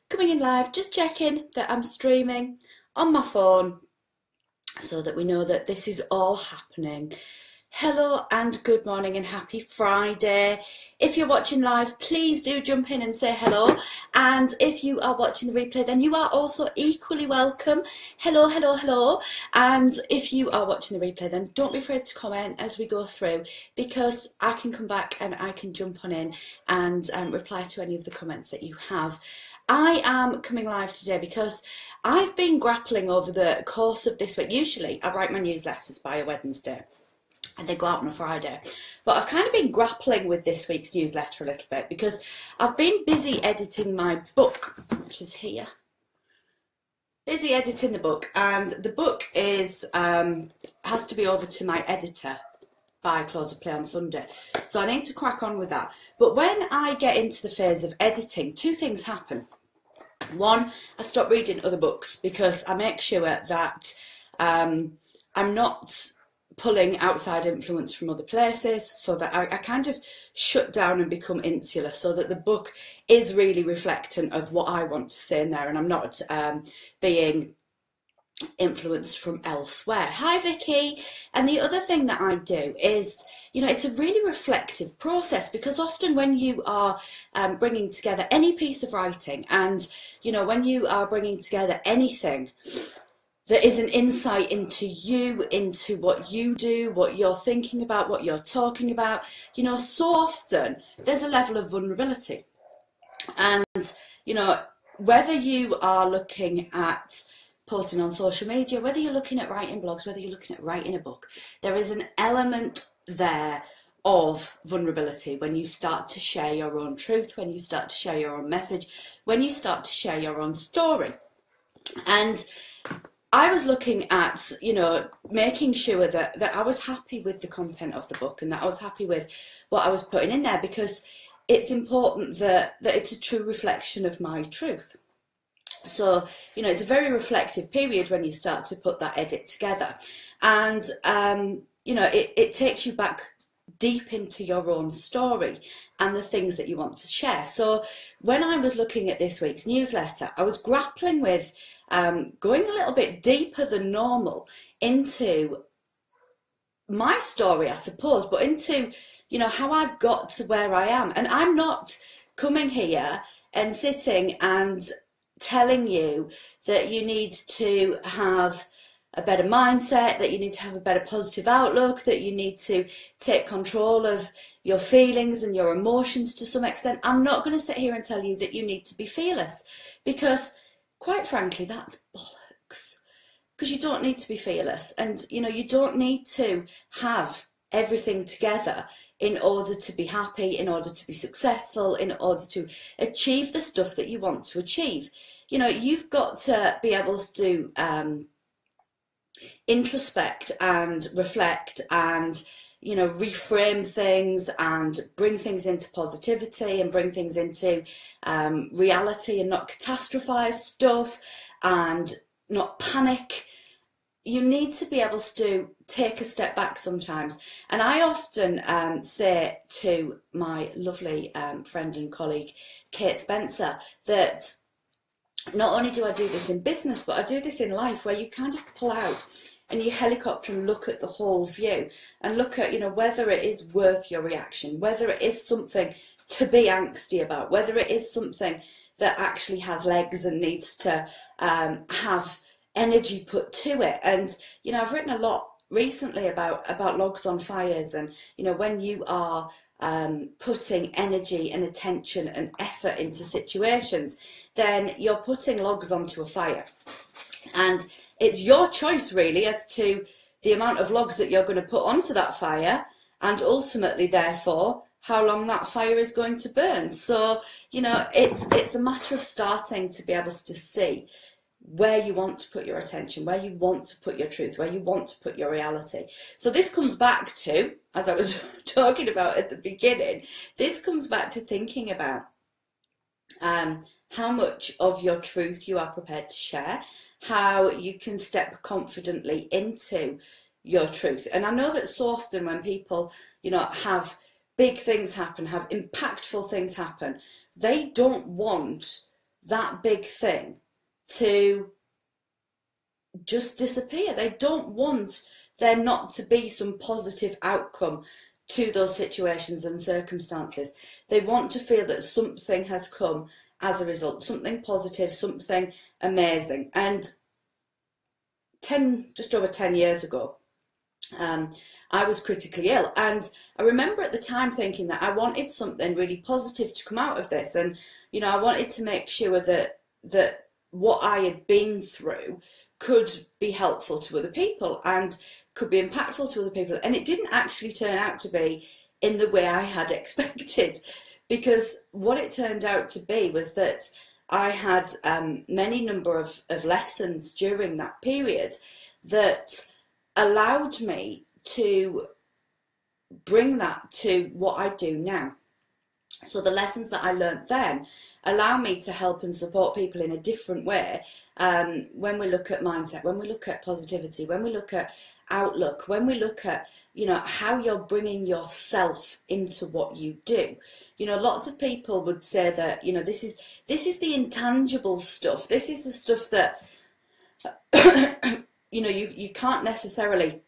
Coming in live, just checking that I'm streaming on my phone so that we know that this is all happening. Hello and good morning and happy Friday. If you're watching live, please do jump in and say hello. And if you are watching the replay, then you are also equally welcome. Hello, hello, hello. And if you are watching the replay, then don't be afraid to comment as we go through, because I can come back and I can jump on in and reply to any of the comments that you have. I am coming live today because I've been grappling over the course of this week. Usually I write my newsletters by a Wednesday and they go out on a Friday. But I've kind of been grappling with this week's newsletter a little bit because I've been busy editing my book, which is here. Busy editing the book, and the book is has to be over to my editor by close of play on Sunday. So I need to crack on with that. But when I get into the phase of editing, two things happen. One, I stop reading other books because I make sure that I'm not pulling outside influence from other places, so that I kind of shut down and become insular, so that the book is really reflectant of what I want to say in there, and I'm not being influenced from elsewhere. Hi Vicky. And the other thing that I do is, you know, it's a really reflective process, because often when you are bringing together any piece of writing, and you know, when you are bringing together anything that is an insight into you, into what you do, what you're thinking about, what you're talking about, you know, so often there's a level of vulnerability. And, you know, whether you are looking at posting on social media, whether you're looking at writing blogs, whether you're looking at writing a book, there is an element there of vulnerability when you start to share your own truth, when you start to share your own message, when you start to share your own story. And I was looking at, you know, making sure that I was happy with the content of the book, and that I was happy with what I was putting in there, because it's important that it's a true reflection of my truth. So, you know, it's a very reflective period when you start to put that edit together. And, you know, it takes you back deep into your own story and the things that you want to share. So when I was looking at this week's newsletter, I was grappling with going a little bit deeper than normal into my story, I suppose, but into, you know, how I've got to where I am. And I'm not coming here and sitting and telling you that you need to have a better mindset, that you need to have a better positive outlook, that you need to take control of your feelings and your emotions to some extent. I'm not going to sit here and tell you that you need to be fearless, because quite frankly, that's bollocks. Because you don't need to be fearless, and you know, you don't need to have everything together in order to be happy, in order to be successful, in order to achieve the stuff that you want to achieve. You know, you've got to be able to introspect and reflect and, you know, reframe things and bring things into positivity and bring things into reality, and not catastrophize stuff and not panic. You need to be able to take a step back sometimes. And I often say to my lovely friend and colleague, Kate Spencer, that not only do I do this in business, but I do this in life, where you kind of pull out and you helicopter and look at the whole view and look at, you know, whether it is worth your reaction, whether it is something to be angsty about, whether it is something that actually has legs and needs to have energy put to it. And, you know, I've written a lot recently about logs on fires, and, you know, when you are putting energy and attention and effort into situations, then you're putting logs onto a fire. And it's your choice really as to the amount of logs that you're going to put onto that fire, and ultimately therefore how long that fire is going to burn. So, you know, it's a matter of starting to be able to see where you want to put your attention, where you want to put your truth, where you want to put your reality. So this comes back to, as I was talking about at the beginning, this comes back to thinking about how much of your truth you are prepared to share, how you can step confidently into your truth. And I know that so often when people, you know, have big things happen, have impactful things happen, they don't want that big thing to just disappear. They don't want there not to be some positive outcome to those situations and circumstances. They want to feel that something has come as a result, something positive, something amazing. And just over 10 years ago, I was critically ill, and I remember at the time thinking that I wanted something really positive to come out of this, and I wanted to make sure that what I had been through could be helpful to other people and could be impactful to other people. And it didn't actually turn out to be in the way I had expected, because what it turned out to be was that I had many number of lessons during that period that allowed me to bring that to what I do now. So the lessons that I learnt then allow me to help and support people in a different way when we look at mindset, when we look at positivity, when we look at outlook, when we look at how you're bringing yourself into what you do. Lots of people would say that this is the intangible stuff. This is the stuff that you can't necessarily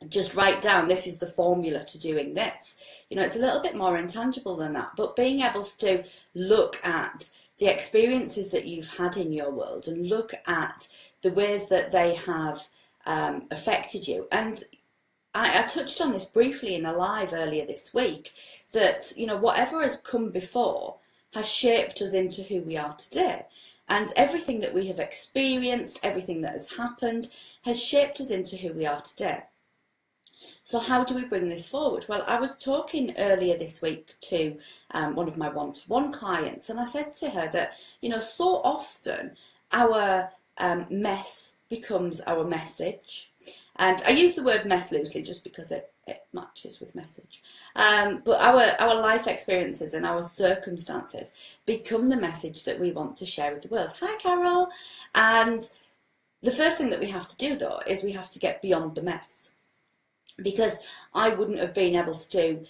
just write down, this is the formula to doing this. It's a little bit more intangible than that, but being able to look at the experiences that you've had in your world and look at the ways that they have affected you. And I touched on this briefly in a live earlier this week, that whatever has come before has shaped us into who we are today, and everything that we have experienced, everything that has happened, has shaped us into who we are today. So how do we bring this forward? Well, I was talking earlier this week to one of my one-to-one clients, and I said to her that, so often our mess becomes our message. And I use the word mess loosely just because it matches with message. But our life experiences and our circumstances become the message that we want to share with the world. Hi, Carol. And the first thing that we have to do, though, is we have to get beyond the mess. Because I wouldn't have been able to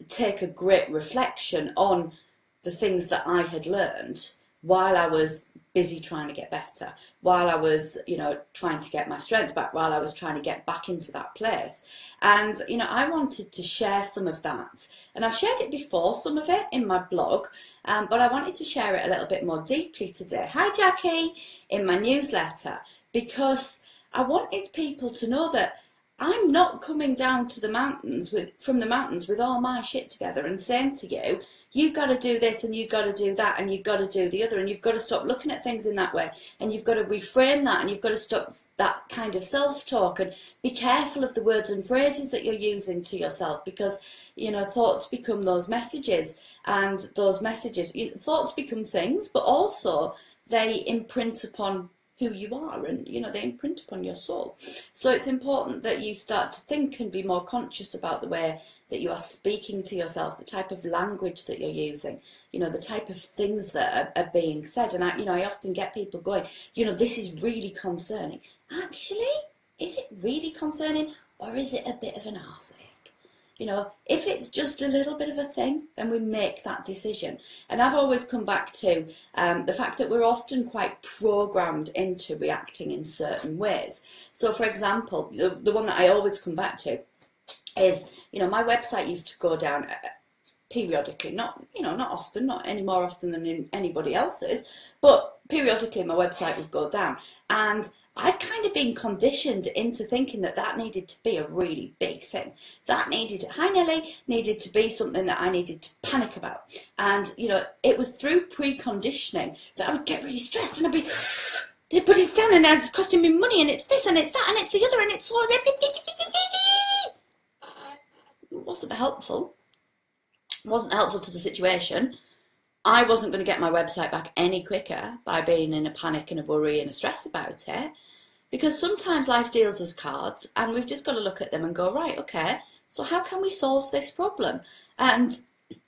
take a great reflection on the things that I had learned while I was busy trying to get better, while I was, trying to get my strength back, while I was trying to get back into that place. And, I wanted to share some of that. And I've shared it before, some of it in my blog, but I wanted to share it a little bit more deeply today. Hi, Jackie, in my newsletter, because I wanted people to know that I'm not coming down to the mountains from the mountains with all my shit together and saying to you, you've got to do this and you've got to do that and you've got to do the other, and you've got to stop looking at things in that way, and you've got to reframe that, and you've got to stop that kind of self-talk, and be careful of the words and phrases that you're using to yourself, because thoughts become those messages, and those messages, thoughts become things, but also they imprint upon who you are, and they imprint upon your soul. So it's important that you start to think and be more conscious about the way that you are speaking to yourself, the type of language that you're using, the type of things that are being said. And I often get people going, this is really concerning. Actually, is it really concerning, or is it a bit of an arse ache? If it's just a little bit of a thing, then we make that decision. And I've always come back to the fact that we're often quite programmed into reacting in certain ways. So, for example, the one that I always come back to is, my website used to go down periodically, not often, not any more often than anybody else's, but periodically my website would go down. And I'd kind of been conditioned into thinking that needed to be a really big thing. That needed to be something that I needed to panic about. And, it was through preconditioning that I would get really stressed, and I'd be, but it's down and it's costing me money, and it's this and it's that and it's the other, and it's so... It wasn't helpful. It wasn't helpful to the situation. I wasn't going to get my website back any quicker by being in a panic and a worry and a stress about it, because sometimes life deals us cards and we've just got to look at them and go, right, okay, so how can we solve this problem? And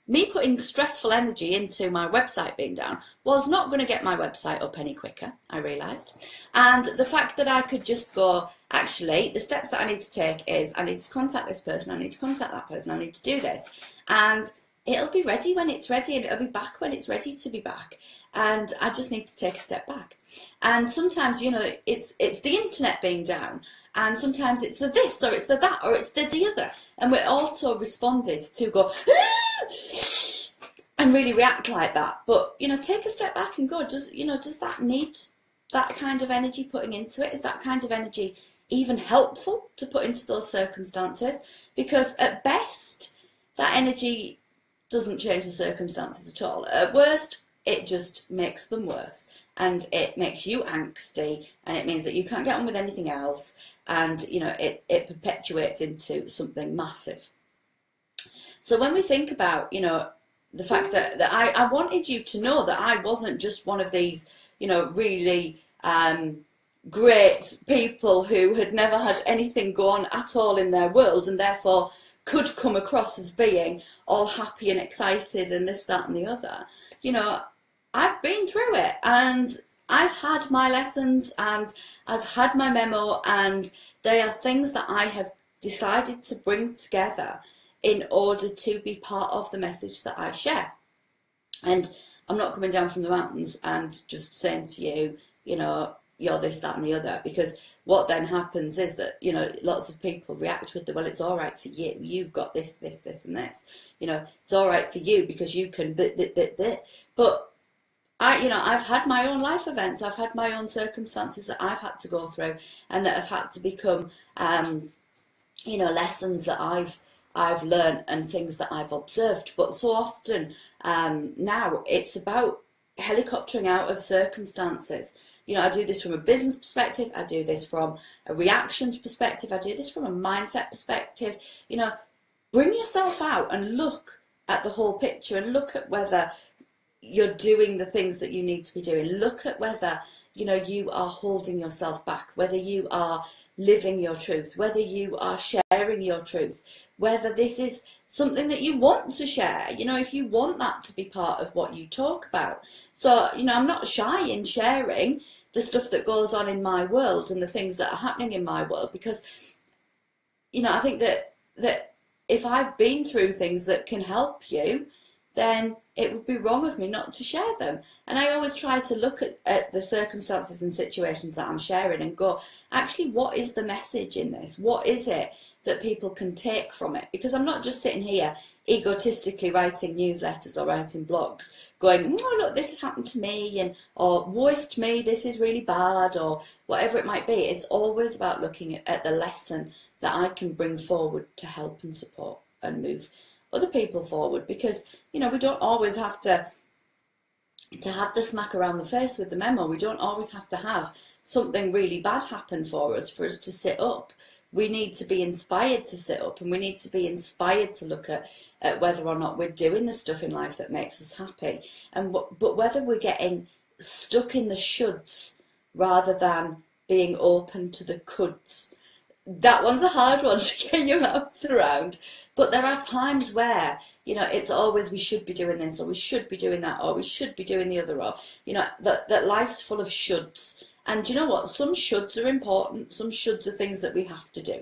me putting stressful energy into my website being down was not going to get my website up any quicker, I realised. And the fact that I could just go, actually, the steps that I need to take is I need to contact this person, I need to contact that person, I need to do this. And it'll be ready when it's ready, and it'll be back when it's ready to be back. And I just need to take a step back. And sometimes, you know, it's the internet being down, and sometimes it's the this, or it's the that, or it's the other. And we're also responded to go and really react like that. But, you know, take a step back and go, does that need that kind of energy putting into it? Is that kind of energy even helpful to put into those circumstances? Because at best, that energy doesn't change the circumstances at all. At worst, it just makes them worse, and it makes you angsty, and it means that you can't get on with anything else, and, you know, it perpetuates into something massive. So when we think about, you know, the fact that I wanted you to know that I wasn't just one of these, you know, really great people who had never had anything go on at all in their world, and therefore could come across as being all happy and excited and this, that and the other. You know, I've been through it, and I've had my lessons, and I've had my memo, and there are things that I have decided to bring together in order to be part of the message that I share. And I'm not coming down from the mountains and just saying to you, you know, you're this, that and the other, because what then happens is that, you know, lots of people react with the, well, it's all right for you, you've got this, this, this and this, you know, it's all right for you because you can but you know, I've had my own life events, I've had my own circumstances that I've had to go through, and that have had to become you know, lessons that I've learned and things that I've observed. But so often now it's about helicoptering out of circumstances. You know, I do this from a business perspective, I do this from a reactions perspective, I do this from a mindset perspective. You know, bring yourself out and look at the whole picture, and look at whether you're doing the things that you need to be doing. Look at whether, you know, you are holding yourself back, whether you are living your truth, whether you are sharing your truth, whether this is something that you want to share, you know, if you want that to be part of what you talk about. So, you know, I'm not shy in sharing the stuff that goes on in my world and the things that are happening in my world, because, you know, I think that if I've been through things that can help you, then it would be wrong of me not to share them. And I always try to look at the circumstances and situations that I'm sharing and go, actually, what is the message in this? What is it that people can take from it? Because I'm not just sitting here egotistically writing newsletters or writing blogs going, oh, look, this has happened to me, and or woist me, this is really bad, or whatever it might be. It's always about looking at the lesson that I can bring forward to help and support and move other people forward. Because, you know, we don't always have to have the smack around the face with the memo. We don't always have to have something really bad happen for us to sit up. We need to be inspired to sit up, and we need to be inspired to look at whether or not we're doing the stuff in life that makes us happy, and but whether we're getting stuck in the shoulds rather than being open to the coulds. That one's a hard one to get your mouth around. But there are times where, you know, it's always we should be doing this, or we should be doing that, or we should be doing the other, or, you know, that life's full of shoulds. And you know what? Some shoulds are important. Some shoulds are things that we have to do.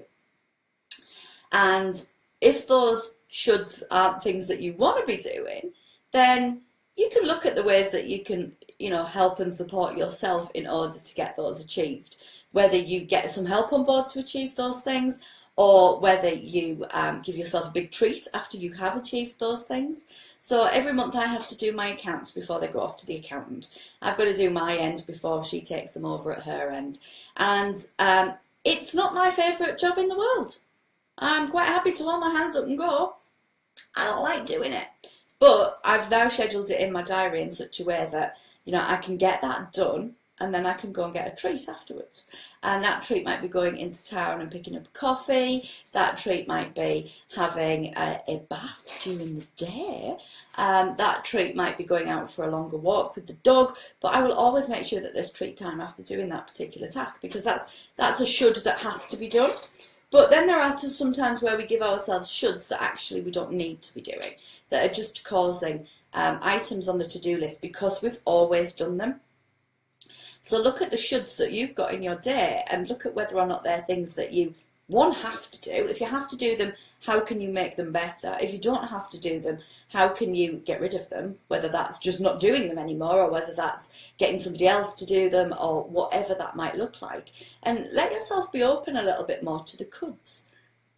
And if those shoulds aren't things that you want to be doing, then you can look at the ways that you can, you know, help and support yourself in order to get those achieved. Whether you get some help on board to achieve those things, or whether you give yourself a big treat after you have achieved those things. So every month I have to do my accounts before they go off to the accountant. I've got to do my end before she takes them over at her end. And it's not my favourite job in the world. I'm quite happy to hold my hands up and go. I don't like doing it. But I've now scheduled it in my diary in such a way that, you know, I can get that done, and then I can go and get a treat afterwards. And that treat might be going into town and picking up coffee. That treat might be having a bath during the day. That treat might be going out for a longer walk with the dog. But I will always make sure that there's treat time after doing that particular task, because that's a should that has to be done. But then there are some times where we give ourselves shoulds that actually we don't need to be doing, that are just causing items on the to-do list because we've always done them. So look at the shoulds that you've got in your day and look at whether or not they're things that you one, have to do? If you have to do them, how can you make them better? If you don't have to do them, how can you get rid of them? Whether that's just not doing them anymore, or whether that's getting somebody else to do them, or whatever that might look like. And let yourself be open a little bit more to the coulds.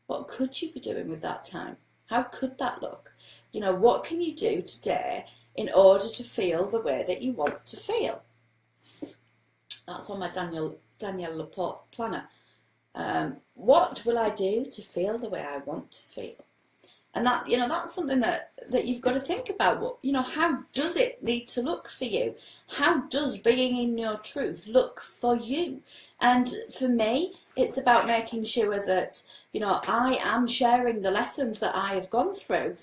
What could you be doing with that time? How could that look? You know, what can you do today in order to feel the way that you want to feel? That's on my Danielle Laporte planner. What will I do to feel the way I want to feel? And that, you know, that's something that you've got to think about. What, you know, how does it need to look for you? How does being in your truth look for you? And for me, it's about making sure that, you know, I am sharing the lessons that I have gone through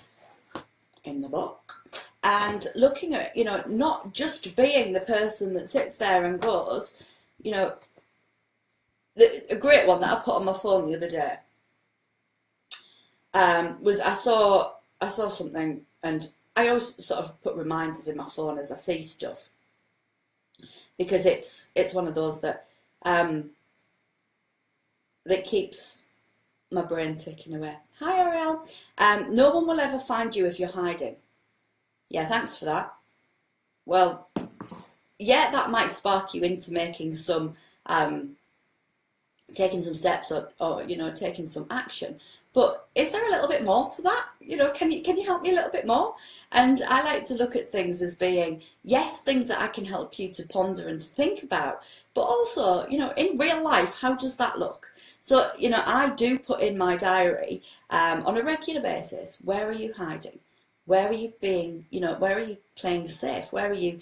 in the book, and looking at, you know, not just being the person that sits there and goes, you know, a great one that I put on my phone the other day was I saw something, and I always sort of put reminders in my phone as I see stuff, because it's one of those that that keeps my brain ticking away. Hi Ariel. No one will ever find you if you're hiding. Yeah, thanks for that. Well, yeah, that might spark you into making some taking some steps, or you know, taking some action. But is there a little bit more to that? You know, can you help me a little bit more? And I like to look at things as being, yes, things that I can help you to ponder and to think about, but also, you know, in real life, how does that look? So, you know, I do put in my diary on a regular basis, where are you hiding? Where are you being, you know, where are you playing safe? Where are you,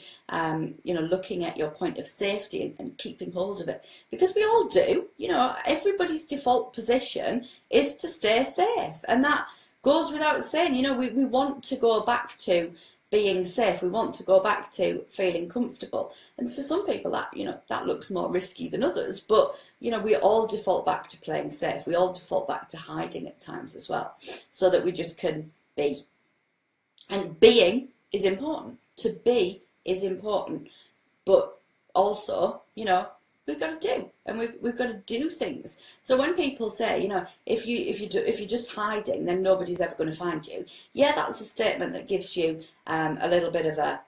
you know, looking at your point of safety and keeping hold of it? Because we all do, you know, everybody's default position is to stay safe. And that goes without saying. You know, we want to go back to being safe. We want to go back to feeling comfortable. And for some people that, you know, that looks more risky than others. But, you know, we all default back to playing safe. We all default back to hiding at times as well, so that we just can be. And being is important. To be is important. But also, you know, we've got to do, and we've got to do things. So when people say, you know, if you're just hiding, then nobody's ever going to find you. Yeah, that's a statement that gives you a little bit of a,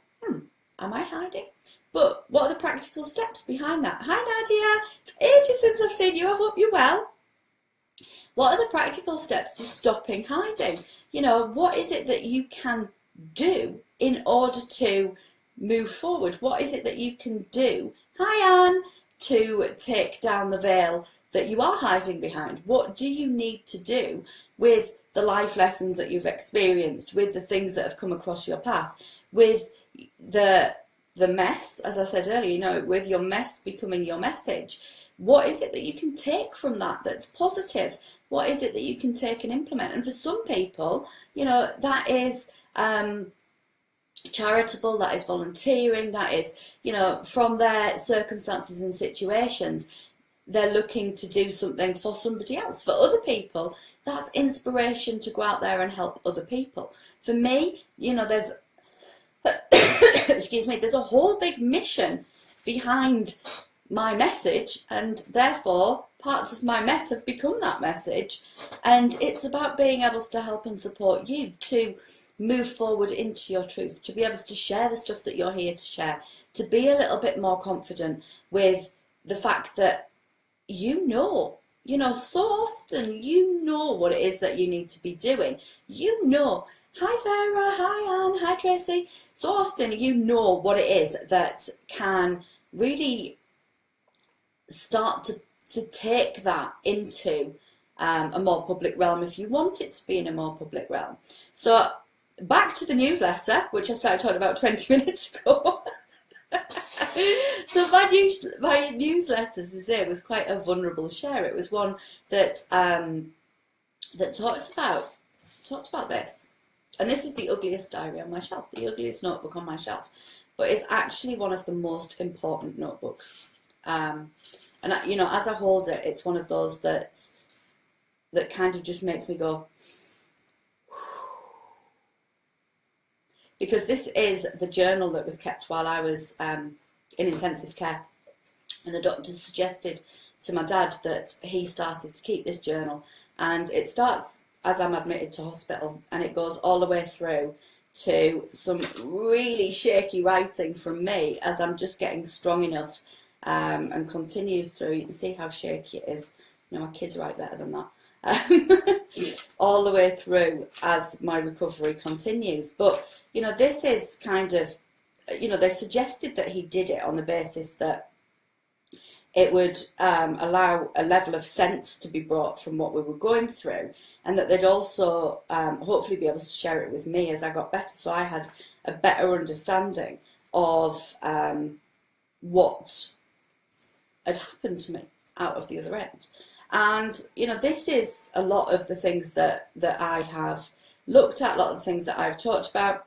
am I hiding? But what are the practical steps behind that? Hi Nadia, it's ages since I've seen you. I hope you're well. What are the practical steps to stopping hiding? You know, what is it that you can do in order to move forward? What is it that you can do, hi Anne, to take down the veil that you are hiding behind? What do you need to do with the life lessons that you've experienced, with the things that have come across your path, with the mess, as I said earlier, you know, with your mess becoming your message? What is it that you can take from that that's positive? What is it that you can take and implement? And for some people, you know, that is charitable, that is volunteering, that is, you know, from their circumstances and situations, they're looking to do something for somebody else. For other people, that's inspiration to go out there and help other people. For me, you know, there's excuse me, there's a whole big mission behind my message, and therefore parts of my mess have become that message, and it's about being able to help and support you to move forward into your truth, to be able to share the stuff that you're here to share, to be a little bit more confident with the fact that you know, so often you know what it is that you need to be doing. You know. Hi Sarah, hi Anne, hi Tracy. So often you know what it is that can really start to take that into a more public realm, if you want it to be in a more public realm. So back to the newsletter, which I started talking about 20 minutes ago. So my newsletter, as I say, was quite a vulnerable share. It was one that that talked about this. And this is the ugliest diary on my shelf, the ugliest notebook on my shelf. But it's actually one of the most important notebooks. And you know, as I hold it, it's one of those that kind of just makes me go, because this is the journal that was kept while I was in intensive care, and the doctors suggested to my dad that he started to keep this journal, and it starts as I'm admitted to hospital, and it goes all the way through to some really shaky writing from me as I'm just getting strong enough, and continues through. You can see how shaky it is. You know, my kids write better than that. All the way through as my recovery continues. But, you know, this is kind of, you know, they suggested that he did it on the basis that it would allow a level of sense to be brought from what we were going through, and that they'd also hopefully be able to share it with me as I got better, so I had a better understanding of what had happened to me out of the other end. And, you know, this is a lot of the things that I have looked at, a lot of the things that I've talked about,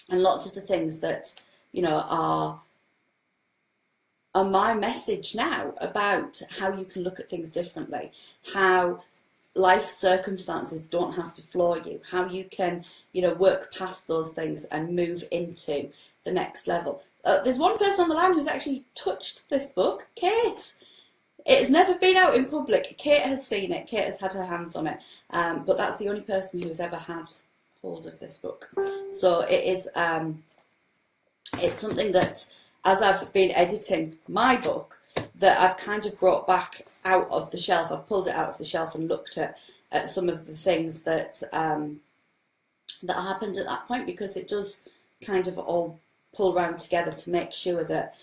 and lots of the things that, you know, are my message now about how you can look at things differently, how life circumstances don't have to floor you, how you can, you know, work past those things and move into the next level. There's one person on the line who's actually touched this book, Kate. It has never been out in public. Kate has seen it. Kate has had her hands on it. But that's the only person who's ever had hold of this book. So it is, it's something that, as I've been editing my book, that I've kind of brought back out of the shelf. I've pulled it out of the shelf and looked at some of the things that that happened at that point, because it does kind of all pull round together to make sure that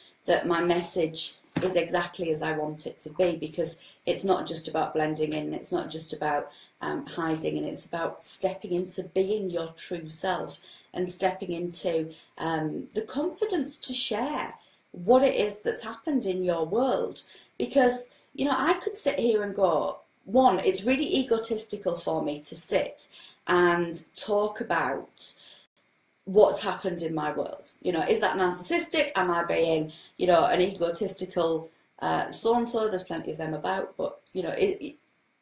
my message is exactly as I want it to be, because it's not just about blending in, it's not just about hiding, and it's about stepping into being your true self and stepping into the confidence to share what it is that's happened in your world. Because, you know, I could sit here and go, one, it's really egotistical for me to sit and talk about what's happened in my world. You know, is that narcissistic? Am I being, you know, an egotistical so-and-so? There's plenty of them about, but, you know,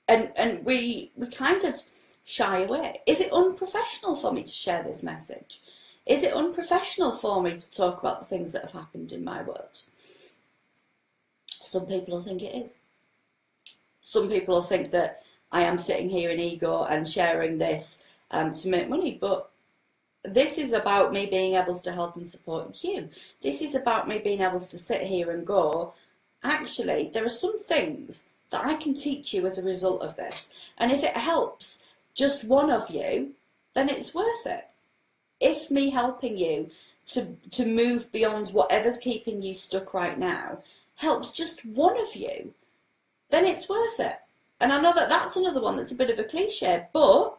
and we kind of shy away. Is it unprofessional for me to share this message? Is it unprofessional for me to talk about the things that have happened in my world? Some people will think it is. Some people will think that I am sitting here in ego and sharing this to make money, but this is about me being able to help and support you. This is about me being able to sit here and go, actually, there are some things that I can teach you as a result of this. And if it helps just one of you, then it's worth it. If me helping you to move beyond whatever's keeping you stuck right now helps just one of you, then it's worth it. And I know that that's another one that's a bit of a cliche, but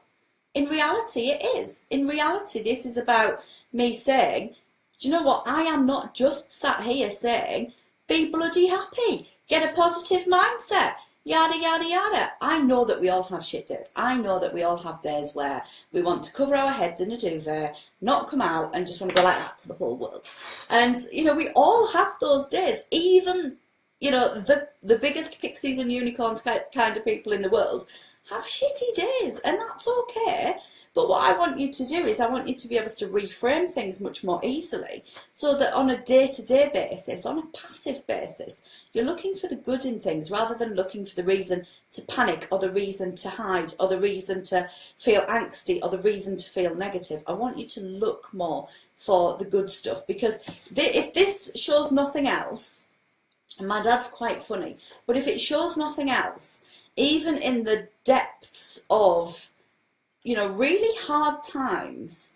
in reality, it is. In reality, this is about me saying, do you know what? I am not just sat here saying, be bloody happy, get a positive mindset, yada, yada, yada. I know that we all have shit days. I know that we all have days where we want to cover our heads in a duvet, not come out, and just want to go like that to the whole world. And, you know, we all have those days. Even, you know, the biggest pixies and unicorns kind of people in the world have shitty days, and that's okay. But what I want you to do is I want you to be able to reframe things much more easily, so that on a day-to-day basis, on a passive basis, you're looking for the good in things rather than looking for the reason to panic, or the reason to hide, or the reason to feel angsty, or the reason to feel negative. I want you to look more for the good stuff, because if this shows nothing else, and my dad's quite funny, but if it shows nothing else, even in the depths of, you know, really hard times,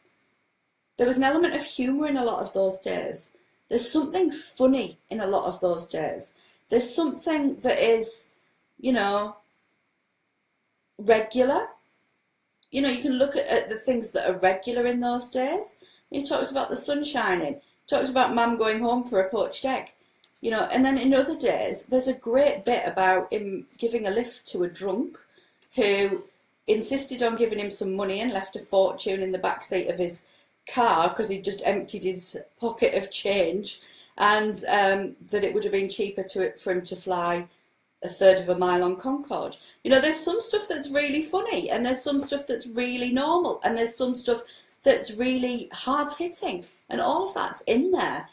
there was an element of humour in a lot of those days. There's something funny in a lot of those days. There's something that is, you know, regular. You know, you can look at the things that are regular in those days. He talks about the sun shining. He talks about Mum going home for a poached egg. You know, and then in other days, there's a great bit about him giving a lift to a drunk who insisted on giving him some money and left a fortune in the back seat of his car because he'd just emptied his pocket of change, and that it would have been cheaper for him to fly a third of a mile on Concorde. You know, there's some stuff that's really funny, and there's some stuff that's really normal, and there's some stuff that's really hard-hitting, and all of that's in there.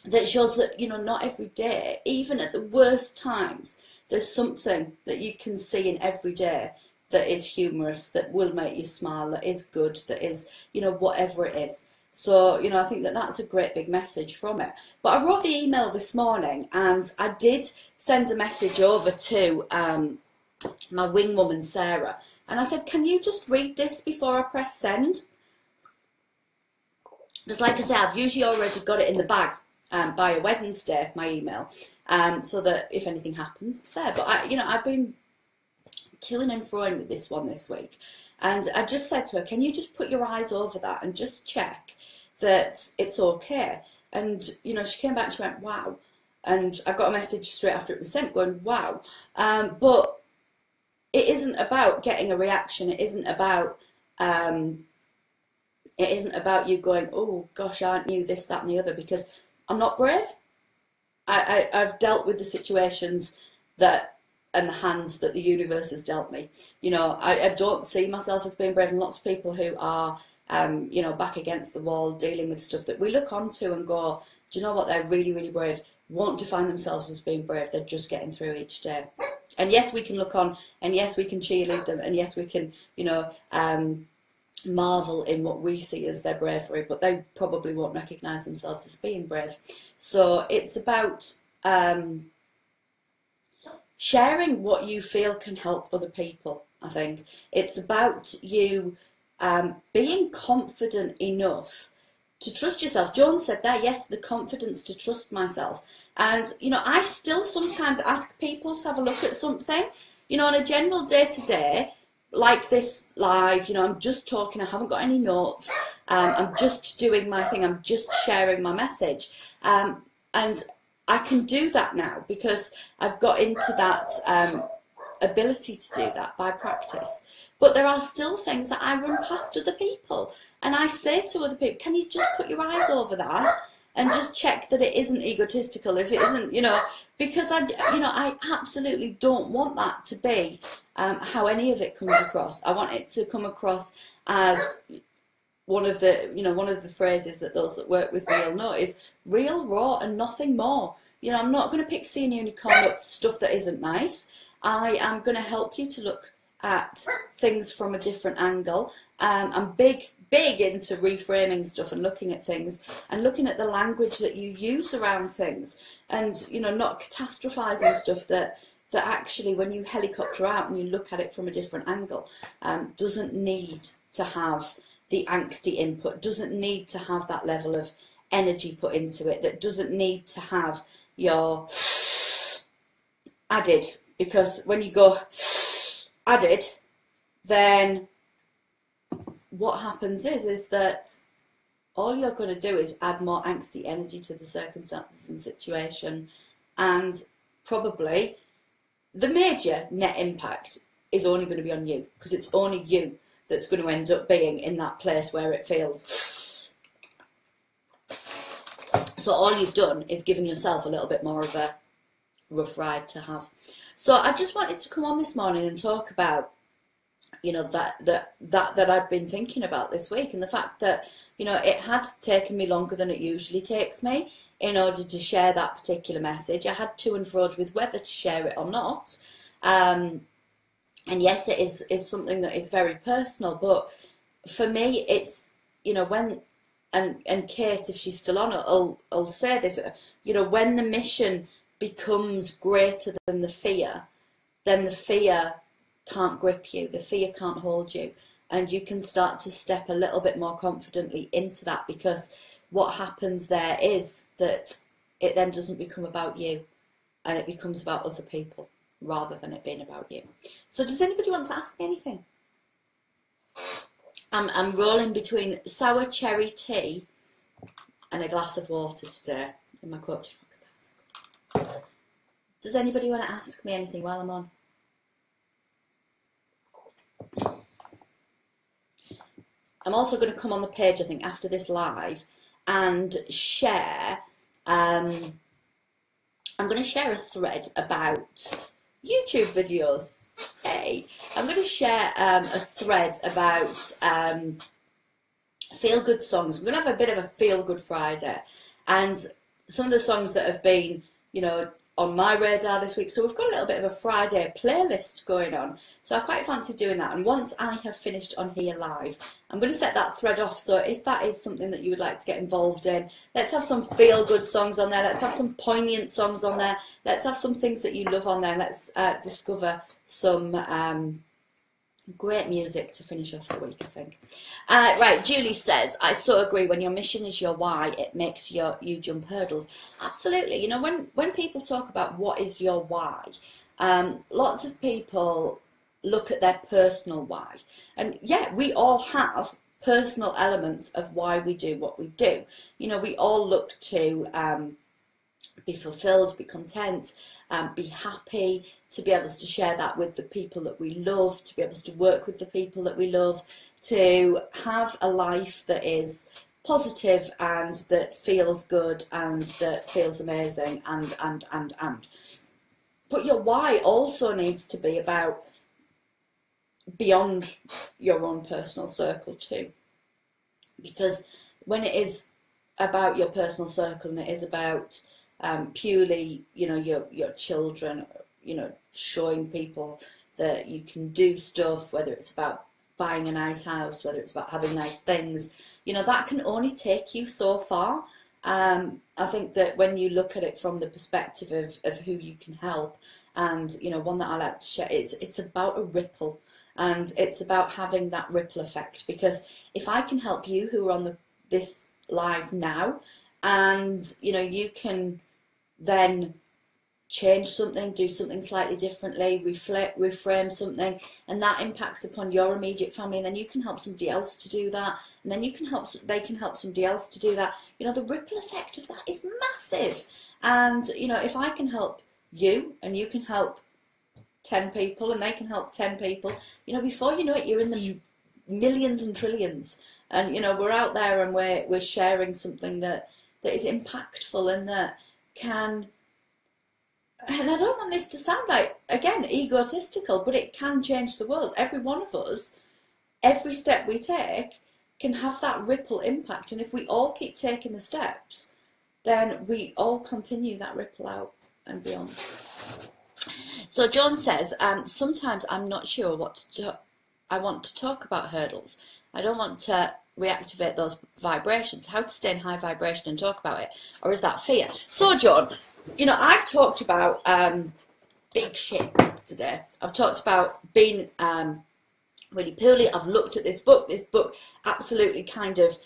that shows that, you know, not every day, even at the worst times, there's something that you can see in every day that is humorous, that will make you smile, that is good, that is, you know, whatever it is. So, you know, I think that that's a great big message from it. But I wrote the email this morning, and I did send a message over to my wing woman, Sarah. And I said, can you just read this before I press send? Because like I said, I've usually already got it in the bag by a Wednesday, my email, so that if anything happens, it's there. But, you know, I've been toing and froing with this one this week. And I just said to her, can you just put your eyes over that and just check that it's okay? And, you know, she came back and she went, wow. And I got a message straight after it was sent going, wow. But it isn't about getting a reaction. It isn't about you going, oh gosh, aren't you this, that and the other, because I'm not brave. I've dealt with the situations that and the hands that the universe has dealt me. You know, I don't see myself as being brave, and lots of people who are, you know, back against the wall, dealing with stuff that we look onto and go, do you know what, they're really, really brave, won't define themselves as being brave, they're just getting through each day. And yes, we can look on, and yes, we can cheerlead them, and yes, we can, you know, marvel in what we see as their bravery, but they probably won't recognise themselves as being brave. So it's about sharing what you feel can help other people, I think. It's about you being confident enough to trust yourself. Joan said there, yes, the confidence to trust myself. And, you know, I still sometimes ask people to have a look at something, you know, on a general day-to-day, like this live, you know, I'm just talking, I haven't got any notes, I'm just doing my thing, I'm just sharing my message. And I can do that now because I've got into that ability to do that by practice. But there are still things that I run past other people, and I say to other people, can you just put your eyes over that and just check that it isn't egotistical, if it isn't, you know, because I absolutely don't want that to be how any of it comes across. I want it to come across as one of the phrases that those that work with me will know is real, raw, and nothing more. You know, I'm not going to pixie and unicorn up stuff that isn't nice. I am going to help you to look at things from a different angle. I'm big into reframing stuff and looking at things and looking at the language that you use around things, and, you know, not catastrophizing stuff that actually, when you helicopter out and you look at it from a different angle, doesn't need to have the angsty input, doesn't need to have that level of energy put into it, that doesn't need to have your added, because when you go added, then what happens is that all you're going to do is add more angsty energy to the circumstances and situation, and probably the major net impact is only going to be on you, because it's only you that's going to end up being in that place where it feels. So all you've done is given yourself a little bit more of a rough ride to have. So I just wanted to come on this morning and talk about, you know, that I've been thinking about this week, and the fact that, you know, it had taken me longer than it usually takes me in order to share that particular message. I had to and fro with whether to share it or not. And yes, it is something that is very personal, but for me, it's, you know, when, and Kate, if she's still on, I'll say this, you know, when the mission becomes greater than the fear, then the fear can't grip you, the fear can't hold you, and you can start to step a little bit more confidently into that, because what happens there is that it then doesn't become about you, and it becomes about other people rather than it being about you. So does anybody want to ask me anything? I'm rolling between sour cherry tea and a glass of water today in my coaching box. Does anybody want to ask me anything while I'm on? I'm also going to come on the page, I think, after this live and share, I'm going to share a thread about YouTube videos. Hey, I'm going to share a thread about feel-good songs. We're going to have a bit of a feel-good Friday, and some of the songs that have been, you know, on my radar this week. So we've got a little bit of a Friday playlist going on. So I quite fancy doing that. And once I have finished on here live, I'm going to set that thread off. So if that is something that you would like to get involved in, let's have some feel-good songs on there. Let's have some poignant songs on there. Let's have some things that you love on there. Let's discover some great music to finish off the week, I think. Right, Julie says, I so agree. When your mission is your why, it makes you jump hurdles. Absolutely. You know, when people talk about what is your why, lots of people look at their personal why. And yeah, we all have personal elements of why we do what we do. You know, we all look to be fulfilled, be content, be happy, to be able to share that with the people that we love, to be able to work with the people that we love, to have a life that is positive and that feels good and that feels amazing and. But your why also needs to be about beyond your own personal circle too. Because when it is about your personal circle and it is about purely, you know, your children, you know, showing people that you can do stuff, whether it's about buying a nice house, whether it's about having nice things, you know, that can only take you so far. I think that when you look at it from the perspective of who you can help, and, you know, one that I like to share, it's about a ripple, and it's about having that ripple effect. Because if I can help you who are on this live now, and, you know, you can then change something, do something slightly differently, reframe something, and that impacts upon your immediate family, and then you can help somebody else to do that, and then they can help somebody else to do that. You know, the ripple effect of that is massive. And, you know, if I can help you and you can help 10 people and they can help 10 people, you know, before you know it, you're in the millions and trillions. And, you know, we're out there and we're sharing something that is impactful and that can, and I don't want this to sound like, again, egotistical, but it can change the world. Every one of us, every step we take can have that ripple impact. And if we all keep taking the steps, then we all continue that ripple out and beyond. So John says, sometimes I'm not sure I want to talk about hurdles. I don't want to reactivate those vibrations. How to stay in high vibration and talk about it? Or is that fear? So John, you know, I've talked about big shit today. I've talked about being really poorly. I've looked at this book. This book absolutely kind of,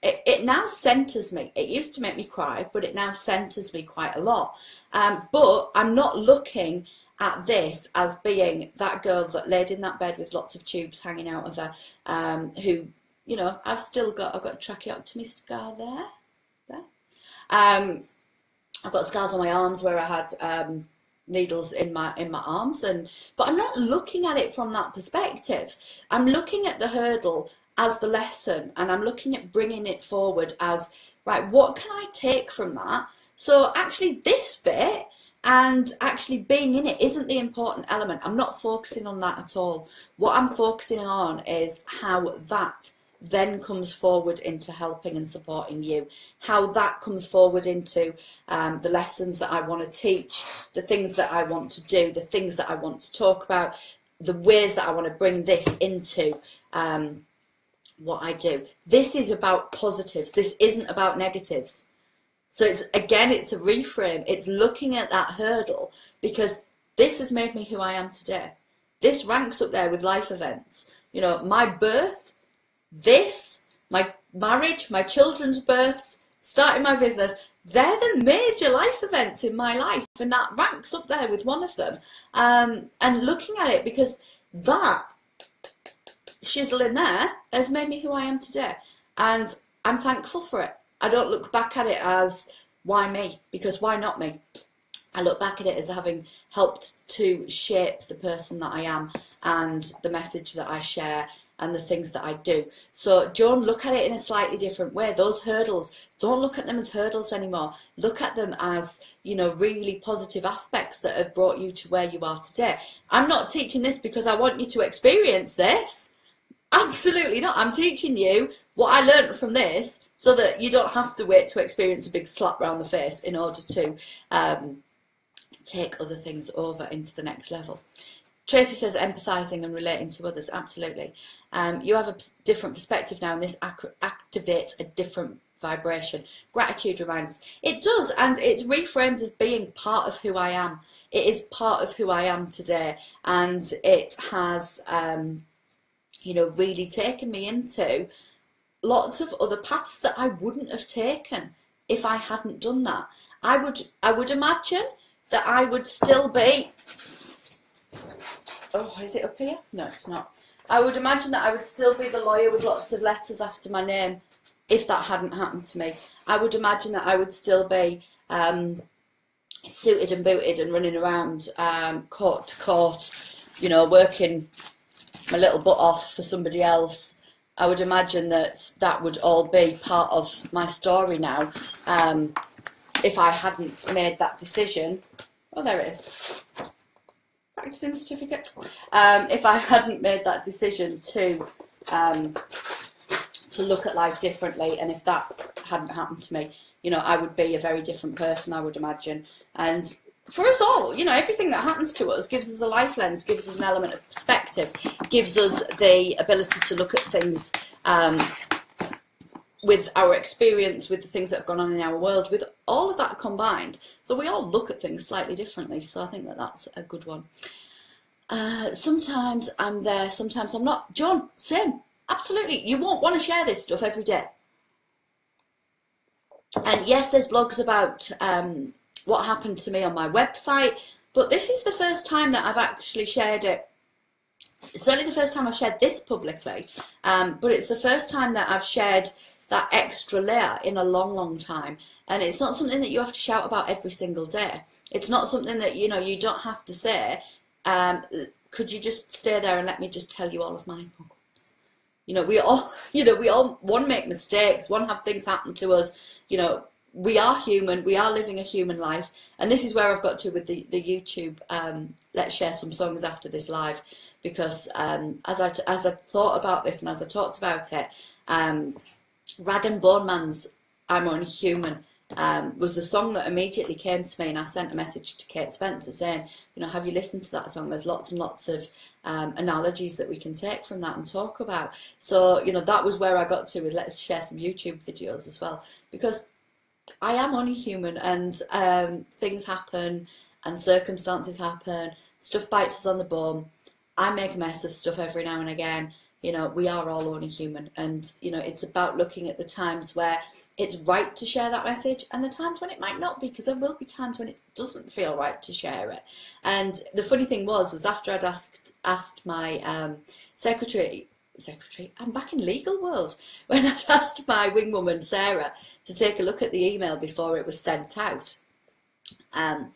it now centres me. It used to make me cry, but it now centres me quite a lot. But I'm not looking at this as being that girl that laid in that bed with lots of tubes hanging out of her, who, you know, I've got a tracheotomy scar there. I've got scars on my arms where I had needles in my arms, but I'm not looking at it from that perspective. I'm looking at the hurdle as the lesson, and I'm looking at bringing it forward as, right, what can I take from that? So actually this bit and actually being in it isn't the important element. I'm not focusing on that at all. What I'm focusing on is how that then comes forward into helping and supporting you, how that comes forward into the lessons that I want to teach, the things that I want to do, the things that I want to talk about, the ways that I want to bring this into what I do. This is about positives. This isn't about negatives. So it's a reframe. It's looking at that hurdle, because this has made me who I am today. This ranks up there with life events. You know, my birth, my marriage, my children's births, starting my business, they're the major life events in my life, and that ranks up there with one of them. And looking at it, because that shizzle in there has made me who I am today, and I'm thankful for it. I don't look back at it as, why me? Because why not me? I look back at it as having helped to shape the person that I am and the message that I share and the things that I do. So Joan, look at it in a slightly different way. Those hurdles, don't look at them as hurdles anymore. Look at them as, you know, really positive aspects that have brought you to where you are today. I'm not teaching this because I want you to experience this. Absolutely not. I'm teaching you what I learned from this so that you don't have to wait to experience a big slap round the face in order to take other things over into the next level. Tracy says empathising and relating to others, absolutely. You have a different perspective now, and this activates a different vibration. Gratitude reminds us. It does, and it's reframed as being part of who I am. It is part of who I am today, and it has, you know, really taken me into lots of other paths that I wouldn't have taken if I hadn't done that. I would imagine that I would still be. Oh, is it up here? No, it's not. I would imagine that I would still be the lawyer with lots of letters after my name if that hadn't happened to me. I would imagine that I would still be suited and booted and running around court to court, you know, working my little butt off for somebody else. I would imagine that that would all be part of my story now if I hadn't made that decision. Oh, there it is. Practicing certificate. If I hadn't made that decision to look at life differently, and if that hadn't happened to me, you know, I would be a very different person, I would imagine. And for us all, you know, everything that happens to us gives us a life lens, gives us an element of perspective, gives us the ability to look at things with our experience, with the things that have gone on in our world, with all of that combined. So we all look at things slightly differently, so I think that that's a good one. Sometimes I'm there, sometimes I'm not. John, same. Absolutely. You won't want to share this stuff every day. And yes, there's blogs about what happened to me on my website, but this is the first time that I've actually shared it. It's certainly the first time I've shared this publicly, but it's the first time that I've shared that extra layer in a long, long time. And it's not something that you have to shout about every single day. It's not something that, you know, you don't have to say, could you just stay there and let me just tell you all of my problems? You know, we all, one, make mistakes, one, have things happen to us. You know, we are human, we are living a human life. And this is where I've got to with the YouTube, let's share some songs after this live, because as I thought about this and as I talked about it, Rag and Bone Man's I'm Only Human was the song that immediately came to me, and I sent a message to Kate Spencer saying, you know, have you listened to that song? There's lots and lots of analogies that we can take from that and talk about. So, you know, that was where I got to with let's share some YouTube videos as well, because I am only human, and things happen and circumstances happen, stuff bites us on the bum. I make a mess of stuff every now and again. You know, we are all only human, and, you know, it's about looking at the times where it's right to share that message and the times when it might not be, because there will be times when it doesn't feel right to share it. And the funny thing was after I'd asked my secretary, I'm back in legal world, when I'd asked my wing woman, Sarah, to take a look at the email before it was sent out. I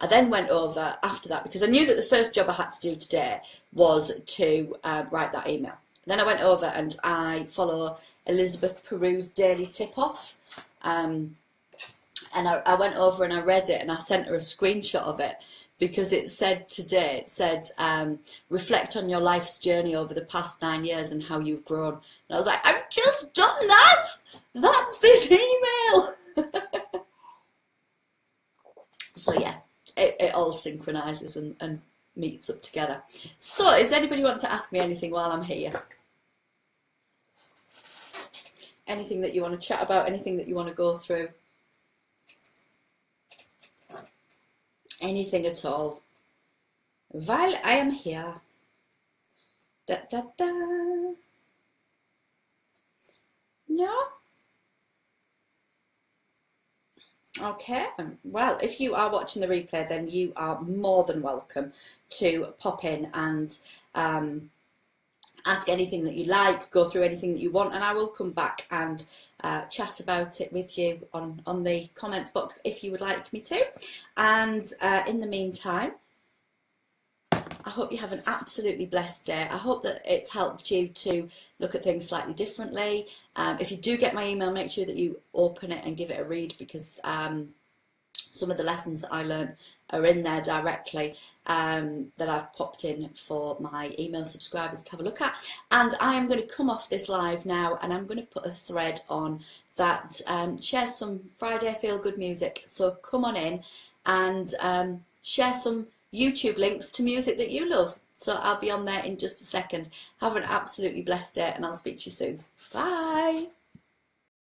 then went over after that, because I knew that the first job I had to do today was to write that email. Then I went over and I follow Elizabeth Peru's Daily Tip-Off, and I went over and I read it, and I sent her a screenshot of it, because it said today, it said, reflect on your life's journey over the past 9 years and how you've grown. And I was like, I've just done that! That's this email! So yeah, it all synchronises and meets up together. So, does anybody want to ask me anything while I'm here? Anything that you want to chat about, anything that you want to go through? Anything at all. While I am here. Da, da, da. No? Okay, well, if you are watching the replay, then you are more than welcome to pop in and ask anything that you like, go through anything that you want, and I will come back and chat about it with you on the comments box if you would like me to. And in the meantime, I hope you have an absolutely blessed day. I hope that it's helped you to look at things slightly differently. If you do get my email, make sure that you open it and give it a read, because some of the lessons that I learned are in there directly, that I've popped in for my email subscribers to have a look at. And I am going to come off this live now, and I'm going to put a thread on that shares some Friday feel good music. So come on in and share some YouTube links to music that you love. So I'll be on there in just a second. Have an absolutely blessed day, and I'll speak to you soon. Bye.